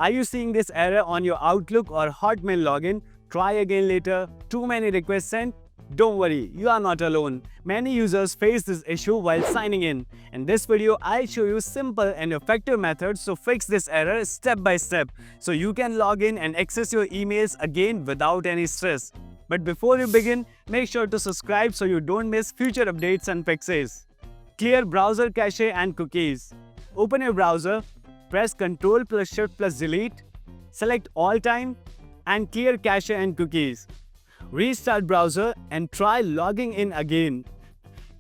Are you seeing this error on your Outlook or Hotmail login? Try again later. Too many requests sent? Don't worry, you are not alone. Many users face this issue while signing in. In this video, I'll show you simple and effective methods to fix this error step by step so you can log in and access your emails again without any stress. But before you begin, make sure to subscribe so you don't miss future updates and fixes. Clear browser cache and cookies. Open your browser, press Ctrl plus Shift plus Delete, select All Time and clear cache and cookies. Restart browser and try logging in again.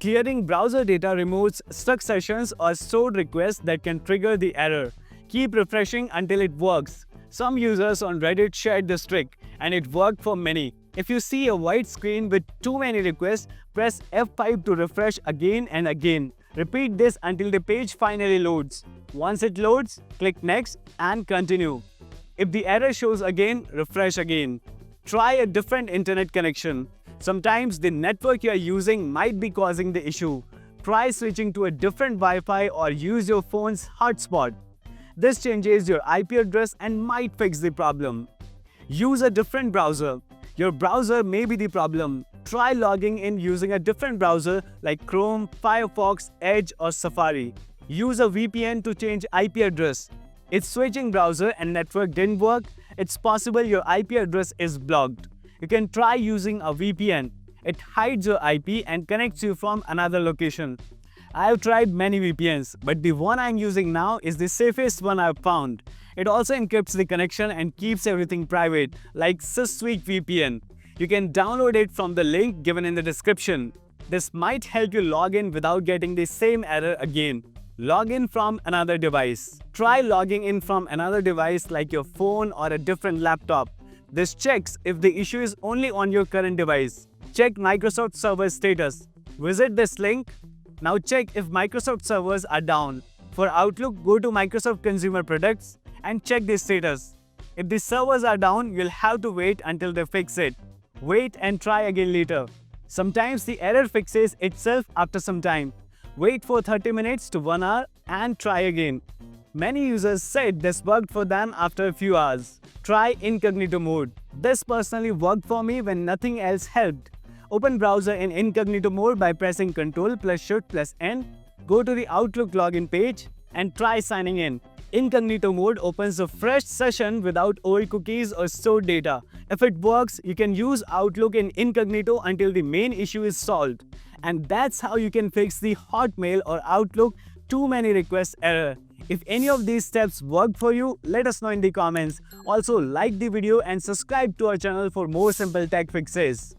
Clearing browser data removes stuck sessions or stored requests that can trigger the error. Keep refreshing until it works. Some users on Reddit shared this trick and it worked for many. If you see a white screen with too many requests, press F5 to refresh again and again. Repeat this until the page finally loads. Once it loads, click Next and continue. If the error shows again, refresh again. Try a different internet connection. Sometimes the network you are using might be causing the issue. Try switching to a different Wi-Fi or use your phone's hotspot. This changes your IP address and might fix the problem. Use a different browser. Your browser may be the problem. Try logging in using a different browser like Chrome, Firefox, Edge or Safari. Use a VPN to change IP address. If switching browser and network didn't work, it's possible your IP address is blocked. You can try using a VPN. It hides your IP and connects you from another location. I have tried many VPNs, but the one I'm using now is the safest one I've found. It also encrypts the connection and keeps everything private, like Systweak VPN. You can download it from the link given in the description. This might help you log in without getting the same error again. Log in from another device. Try logging in from another device like your phone or a different laptop. This checks if the issue is only on your current device. Check Microsoft Server status. Visit this link. Now check if Microsoft servers are down. For Outlook, go to Microsoft Consumer Products and check the status. If the servers are down, you'll have to wait until they fix it. Wait and try again later. Sometimes the error fixes itself after some time. Wait for 30 minutes to 1 hour and try again. Many users said this worked for them after a few hours. Try incognito mode. This personally worked for me when nothing else helped. Open browser in incognito mode by pressing Ctrl plus Shift plus N. Go to the Outlook login page and try signing in. Incognito mode opens a fresh session without old cookies or stored data. If it works, you can use Outlook in incognito until the main issue is solved. And that's how you can fix the Hotmail or Outlook too many requests error. If any of these steps worked for you, let us know in the comments. Also, like the video and subscribe to our channel for more simple tech fixes.